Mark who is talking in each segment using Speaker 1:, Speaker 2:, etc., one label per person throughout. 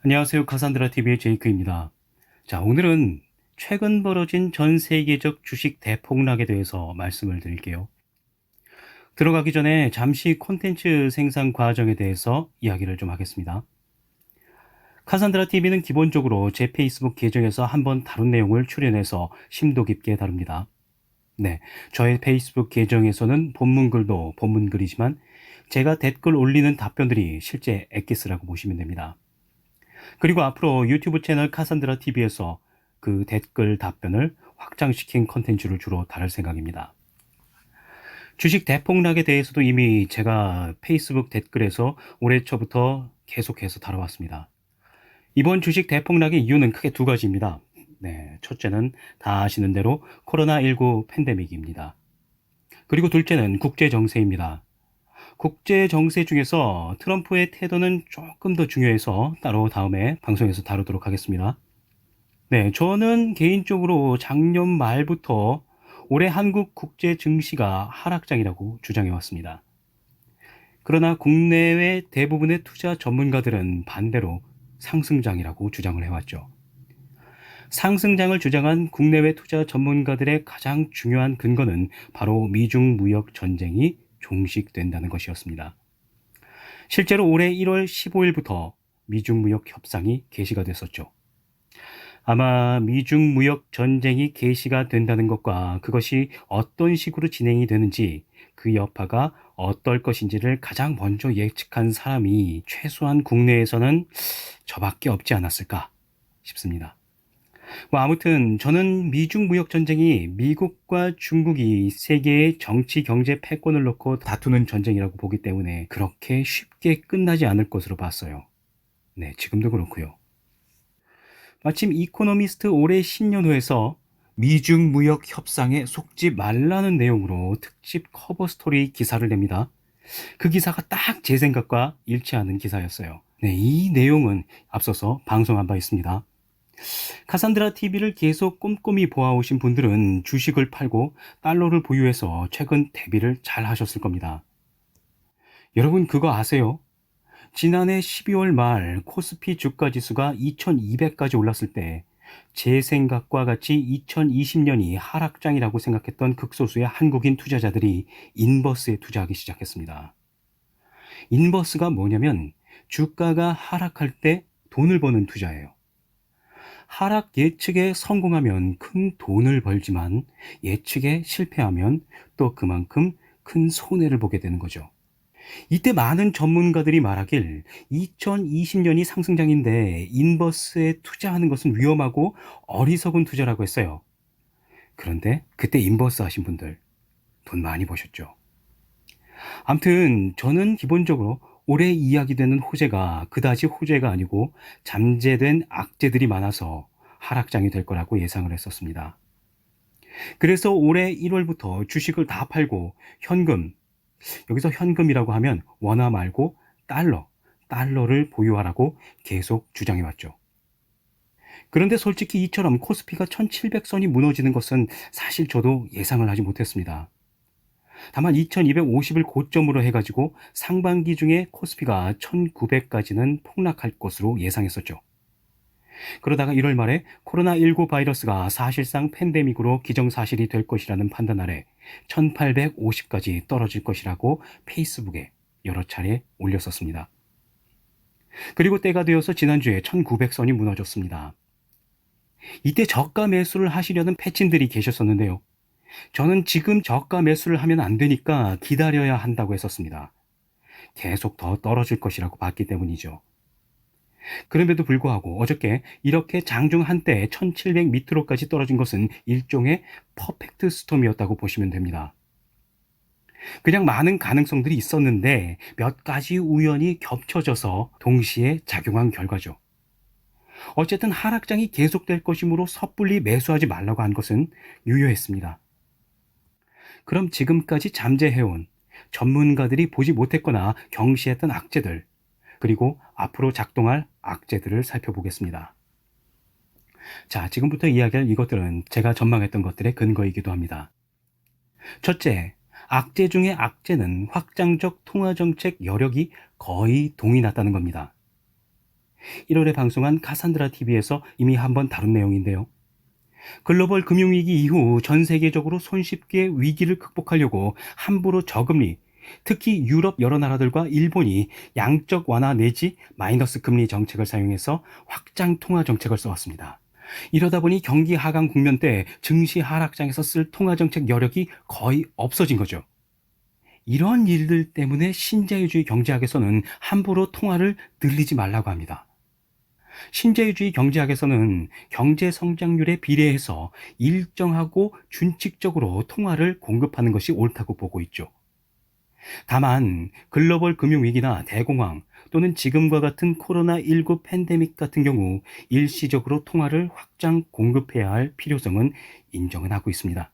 Speaker 1: 안녕하세요. 카산드라 TV의 제이크입니다. 자, 오늘은 최근 벌어진 전 세계적 주식 대폭락에 대해서 말씀을 드릴게요. 들어가기 전에 잠시 콘텐츠 생산 과정에 대해서 이야기를 좀 하겠습니다. 카산드라 TV는 기본적으로 제 페이스북 계정에서 한번 다룬 내용을 출연해서 심도 깊게 다룹니다. 네, 저의 페이스북 계정에서는 본문글도 본문글이지만 제가 댓글 올리는 답변들이 실제 엑기스라고 보시면 됩니다. 그리고 앞으로 유튜브 채널 카산드라 TV에서 그 댓글 답변을 확장시킨 컨텐츠를 주로 다룰 생각입니다. 주식 대폭락에 대해서도 이미 제가 페이스북 댓글에서 올해 초부터 계속해서 다뤄왔습니다. 이번 주식 대폭락의 이유는 크게 두 가지입니다. 네, 첫째는 다 아시는 대로 코로나19 팬데믹입니다. 그리고 둘째는 국제 정세입니다. 국제 정세 중에서 트럼프의 태도는 조금 더 중요해서 따로 다음에 방송에서 다루도록 하겠습니다. 네, 저는 개인적으로 작년 말부터 올해 한국 국제 증시가 하락장이라고 주장해 왔습니다. 그러나 국내외 대부분의 투자 전문가들은 반대로 상승장이라고 주장을 해왔죠. 상승장을 주장한 국내외 투자 전문가들의 가장 중요한 근거는 바로 미중 무역 전쟁이 종식된다는 것이었습니다. 실제로 올해 1월 15일부터 미중 무역 협상이 개시가 됐었죠. 아마 미중 무역 전쟁이 개시가 된다는 것과 그것이 어떤 식으로 진행이 되는지 그 여파가 어떨 것인지를 가장 먼저 예측한 사람이 최소한 국내에서는 저밖에 없지 않았을까 싶습니다. 뭐 아무튼 저는 미중 무역 전쟁이 미국과 중국이 세계의 정치 경제 패권을 놓고 다투는 전쟁이라고 보기 때문에 그렇게 쉽게 끝나지 않을 것으로 봤어요. 네, 지금도 그렇고요. 마침 이코노미스트 올해 신년호에서 미중 무역 협상에 속지 말라는 내용으로 특집 커버 스토리 기사를 냅니다. 그 기사가 딱 제 생각과 일치하는 기사였어요. 네, 이 내용은 앞서서 방송한 바 있습니다. 카산드라 TV를 계속 꼼꼼히 보아오신 분들은 주식을 팔고 달러를 보유해서 최근 대비를 잘 하셨을 겁니다. 여러분 그거 아세요? 지난해 12월 말 코스피 주가 지수가 2200까지 올랐을 때 제 생각과 같이 2020년이 하락장이라고 생각했던 극소수의 한국인 투자자들이 인버스에 투자하기 시작했습니다. 인버스가 뭐냐면 주가가 하락할 때 돈을 버는 투자예요. 하락 예측에 성공하면 큰 돈을 벌지만 예측에 실패하면 또 그만큼 큰 손해를 보게 되는 거죠. 이때 많은 전문가들이 말하길 2020년이 상승장인데 인버스에 투자하는 것은 위험하고 어리석은 투자라고 했어요. 그런데 그때 인버스 하신 분들 돈 많이 버셨죠. 암튼 저는 기본적으로 올해 이야기되는 호재가 그다지 호재가 아니고 잠재된 악재들이 많아서 하락장이 될 거라고 예상을 했었습니다. 그래서 올해 1월부터 주식을 다 팔고 현금, 여기서 현금이라고 하면 원화 말고 달러를 보유하라고 계속 주장해 왔죠. 그런데 솔직히 이처럼 코스피가 1700선이 무너지는 것은 사실 저도 예상을 하지 못했습니다. 다만 2250을 고점으로 해가지고 상반기 중에 코스피가 1900까지는 폭락할 것으로 예상했었죠. 그러다가 1월 말에 코로나19 바이러스가 사실상 팬데믹으로 기정사실이 될 것이라는 판단 아래 1850까지 떨어질 것이라고 페이스북에 여러 차례 올렸었습니다. 그리고 때가 되어서 지난주에 1900선이 무너졌습니다. 이때 저가 매수를 하시려는 패친들이 계셨었는데요. 저는 지금 저가 매수를 하면 안 되니까 기다려야 한다고 했었습니다. 계속 더 떨어질 것이라고 봤기 때문이죠. 그럼에도 불구하고 어저께 이렇게 장중 한때 1700 밑으로까지 떨어진 것은 일종의 퍼펙트 스톰이었다고 보시면 됩니다. 그냥 많은 가능성들이 있었는데 몇 가지 우연이 겹쳐져서 동시에 작용한 결과죠. 어쨌든 하락장이 계속될 것이므로 섣불리 매수하지 말라고 한 것은 유효했습니다. 그럼 지금까지 잠재해온 전문가들이 보지 못했거나 경시했던 악재들, 그리고 앞으로 작동할 악재들을 살펴보겠습니다. 자, 지금부터 이야기할 이것들은 제가 전망했던 것들의 근거이기도 합니다. 첫째, 악재 중의 악재는 확장적 통화정책 여력이 거의 동이 났다는 겁니다. 1월에 방송한 카산드라 TV에서 이미 한번 다룬 내용인데요. 글로벌 금융위기 이후 전 세계적으로 손쉽게 위기를 극복하려고 함부로 저금리, 특히 유럽 여러 나라들과 일본이 양적 완화 내지 마이너스 금리 정책을 사용해서 확장 통화 정책을 써왔습니다. 이러다 보니 경기 하강 국면 때 증시 하락장에서 쓸 통화 정책 여력이 거의 없어진 거죠. 이런 일들 때문에 신자유주의 경제학에서는 함부로 통화를 늘리지 말라고 합니다. 신자유주의 경제학에서는 경제 성장률에 비례해서 일정하고 준칙적으로 통화를 공급하는 것이 옳다고 보고 있죠. 다만 글로벌 금융위기나 대공황 또는 지금과 같은 코로나19 팬데믹 같은 경우 일시적으로 통화를 확장 공급해야 할 필요성은 인정은 하고 있습니다.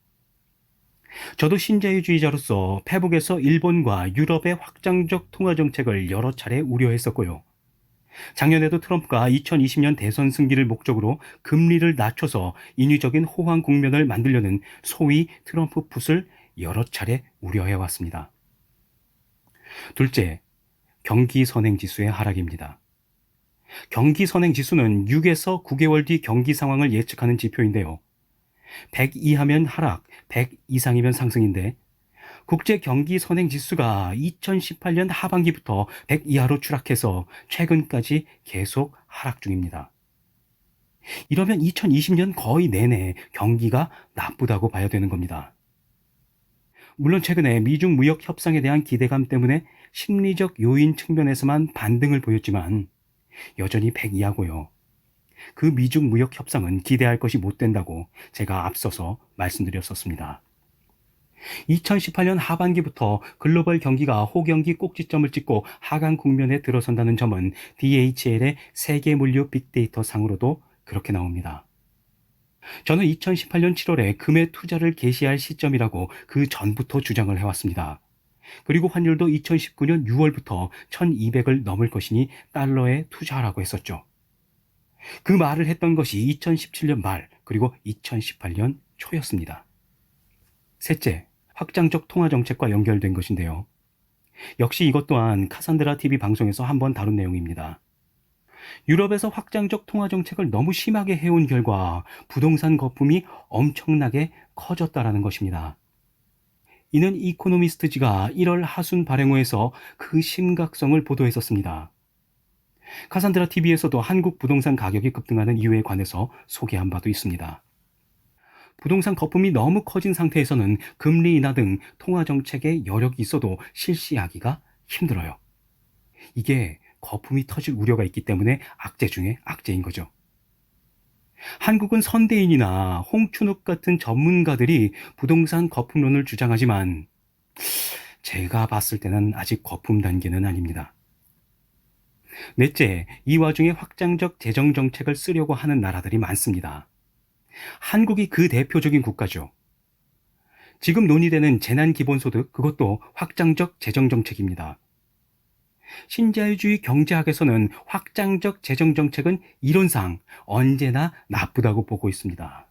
Speaker 1: 저도 신자유주의자로서 페북에서 일본과 유럽의 확장적 통화 정책을 여러 차례 우려했었고요. 작년에도 트럼프가 2020년 대선 승기를 목적으로 금리를 낮춰서 인위적인 호황 국면을 만들려는 소위 트럼프 풋을 여러 차례 우려해왔습니다. 둘째, 경기 선행 지수의 하락입니다. 경기 선행 지수는 6에서 9개월 뒤 경기 상황을 예측하는 지표인데요. 100 이하면 하락, 100 이상이면 상승인데 국제 경기 선행 지수가 2018년 하반기부터 100 이하로 추락해서 최근까지 계속 하락 중입니다. 이러면 2020년 거의 내내 경기가 나쁘다고 봐야 되는 겁니다. 물론 최근에 미중 무역 협상에 대한 기대감 때문에 심리적 요인 측면에서만 반등을 보였지만 여전히 100 이하고요. 그 미중 무역 협상은 기대할 것이 못 된다고 제가 앞서서 말씀드렸었습니다. 2018년 하반기부터 글로벌 경기가 호경기 꼭지점을 찍고 하강 국면에 들어선다는 점은 DHL의 세계 물류 빅데이터 상으로도 그렇게 나옵니다. 저는 2018년 7월에 금에 투자를 개시할 시점이라고 그 전부터 주장을 해왔습니다. 그리고 환율도 2019년 6월부터 1200을 넘을 것이니 달러에 투자하라고 했었죠. 그 말을 했던 것이 2017년 말 그리고 2018년 초였습니다. 셋째, 확장적 통화 정책과 연결된 것인데요. 역시 이것 또한 카산드라 TV 방송에서 한번 다룬 내용입니다. 유럽에서 확장적 통화 정책을 너무 심하게 해온 결과 부동산 거품이 엄청나게 커졌다라는 것입니다. 이는 이코노미스트지가 1월 하순 발행호에서 그 심각성을 보도했었습니다. 카산드라 TV에서도 한국 부동산 가격이 급등하는 이유에 관해서 소개한 바도 있습니다. 부동산 거품이 너무 커진 상태에서는 금리 인하 등 통화 정책에 여력이 있어도 실시하기가 힘들어요. 이게 거품이 터질 우려가 있기 때문에 악재 중에 악재인 거죠. 한국은 선대인이나 홍춘욱 같은 전문가들이 부동산 거품론을 주장하지만 제가 봤을 때는 아직 거품 단계는 아닙니다. 넷째, 이 와중에 확장적 재정 정책을 쓰려고 하는 나라들이 많습니다. 한국이 그 대표적인 국가죠. 지금 논의되는 재난기본소득, 그것도 확장적 재정정책입니다. 신자유주의 경제학에서는 확장적 재정정책은 이론상 언제나 나쁘다고 보고 있습니다.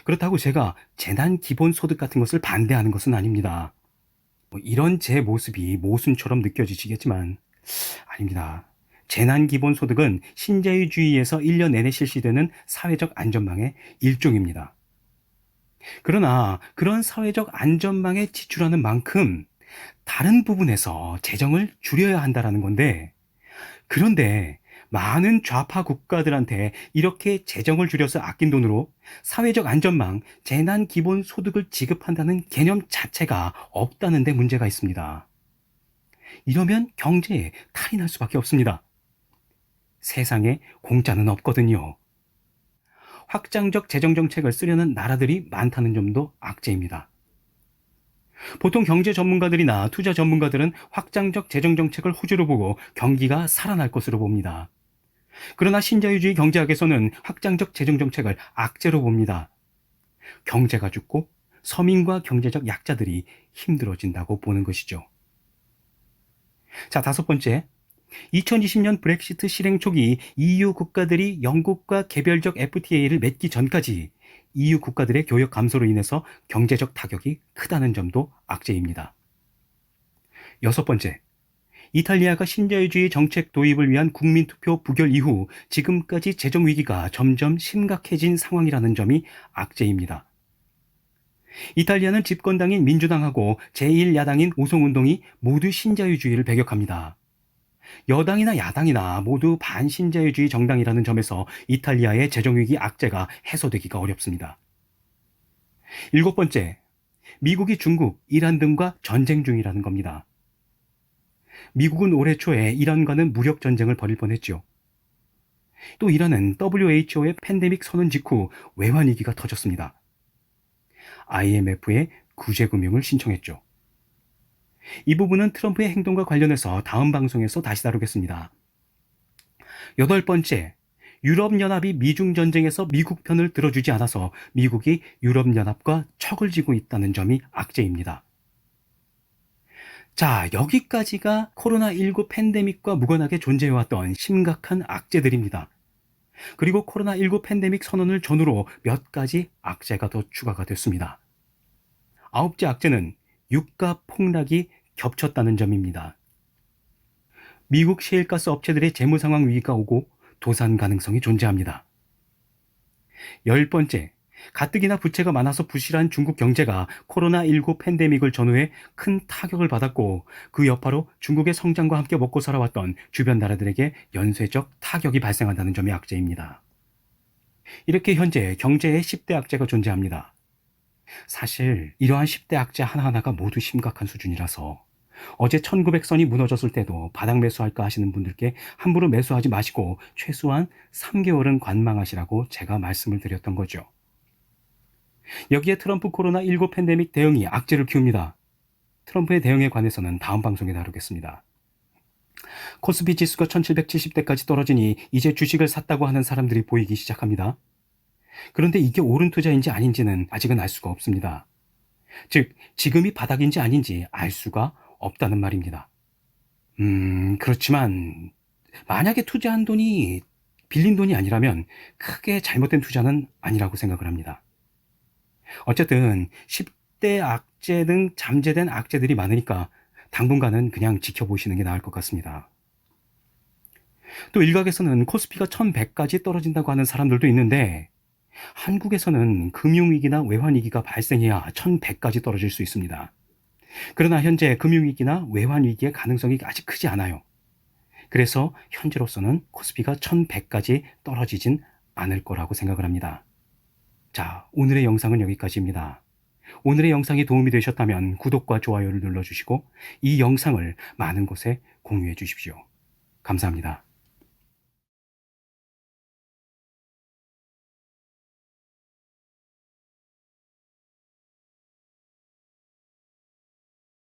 Speaker 1: 그렇다고 제가 재난기본소득 같은 것을 반대하는 것은 아닙니다. 이런 제 모습이 모순처럼 느껴지시겠지만 아닙니다. 재난기본소득은 신자유주의에서 1년 내내 실시되는 사회적 안전망의 일종입니다. 그러나 그런 사회적 안전망에 지출하는 만큼 다른 부분에서 재정을 줄여야 한다는 건데, 그런데 많은 좌파 국가들한테 이렇게 재정을 줄여서 아낀 돈으로 사회적 안전망, 재난기본소득을 지급한다는 개념 자체가 없다는 데 문제가 있습니다. 이러면 경제에 탈이 날 수밖에 없습니다. 세상에 공짜는 없거든요. 확장적 재정정책을 쓰려는 나라들이 많다는 점도 악재입니다. 보통 경제 전문가들이나 투자 전문가들은 확장적 재정정책을 호재로 보고 경기가 살아날 것으로 봅니다. 그러나 신자유주의 경제학에서는 확장적 재정정책을 악재로 봅니다. 경제가 죽고 서민과 경제적 약자들이 힘들어진다고 보는 것이죠. 자, 다섯 번째. 2020년 브렉시트 실행 초기 EU 국가들이 영국과 개별적 FTA를 맺기 전까지 EU 국가들의 교역 감소로 인해서 경제적 타격이 크다는 점도 악재입니다. 여섯 번째, 이탈리아가 신자유주의 정책 도입을 위한 국민투표 부결 이후 지금까지 재정 위기가 점점 심각해진 상황이라는 점이 악재입니다. 이탈리아는 집권당인 민주당하고 제1야당인 오송운동이 모두 신자유주의를 배격합니다. 여당이나 야당이나 모두 반신자유주의 정당이라는 점에서 이탈리아의 재정위기 악재가 해소되기가 어렵습니다. 7번째, 미국이 중국, 이란 등과 전쟁 중이라는 겁니다. 미국은 올해 초에 이란과는 무력 전쟁을 벌일 뻔했죠. 또 이란은 WHO의 팬데믹 선언 직후 외환위기가 터졌습니다. IMF에 구제금융을 신청했죠. 이 부분은 트럼프의 행동과 관련해서 다음 방송에서 다시 다루겠습니다. 8번째, 유럽연합이 미중 전쟁에서 미국 편을 들어주지 않아서 미국이 유럽연합과 척을 지고 있다는 점이 악재입니다. 자, 여기까지가 코로나19 팬데믹과 무관하게 존재해왔던 심각한 악재들입니다. 그리고 코로나19 팬데믹 선언을 전후로 몇 가지 악재가 더 추가가 됐습니다. 9째 악재는 유가 폭락이 겹쳤다는 점입니다. 미국 셰일가스 업체들의 재무 상황 위기가 오고 도산 가능성이 존재합니다. 10번째, 가뜩이나 부채가 많아서 부실한 중국 경제가 코로나19 팬데믹을 전후해 큰 타격을 받았고 그 여파로 중국의 성장과 함께 먹고 살아왔던 주변 나라들에게 연쇄적 타격이 발생한다는 점이 악재입니다. 이렇게 현재 경제의 10대 악재가 존재합니다. 사실 이러한 10대 악재 하나하나가 모두 심각한 수준이라서 어제 1900선이 무너졌을 때도 바닥 매수할까 하시는 분들께 함부로 매수하지 마시고 최소한 3개월은 관망하시라고 제가 말씀을 드렸던 거죠. 여기에 트럼프 코로나19 팬데믹 대응이 악재를 키웁니다. 트럼프의 대응에 관해서는 다음 방송에 다루겠습니다. 코스피 지수가 1770대까지 떨어지니 이제 주식을 샀다고 하는 사람들이 보이기 시작합니다. 그런데 이게 옳은 투자인지 아닌지는 아직은 알 수가 없습니다. 즉, 지금이 바닥인지 아닌지 알 수가 없다는 말입니다. 그렇지만 만약에 투자한 돈이 빌린 돈이 아니라면 크게 잘못된 투자는 아니라고 생각을 합니다. 어쨌든 10대 악재 등 잠재된 악재들이 많으니까 당분간은 그냥 지켜보시는 게 나을 것 같습니다. 또 일각에서는 코스피가 1100까지 떨어진다고 하는 사람들도 있는데 한국에서는 금융위기나 외환위기가 발생해야 1100까지 떨어질 수 있습니다. 그러나 현재 금융위기나 외환위기의 가능성이 아직 크지 않아요. 그래서 현재로서는 코스피가 1100까지 떨어지진 않을 거라고 생각을 합니다. 자, 오늘의 영상은 여기까지입니다. 오늘의 영상이 도움이 되셨다면 구독과 좋아요를 눌러주시고 이 영상을 많은 곳에 공유해 주십시오. 감사합니다.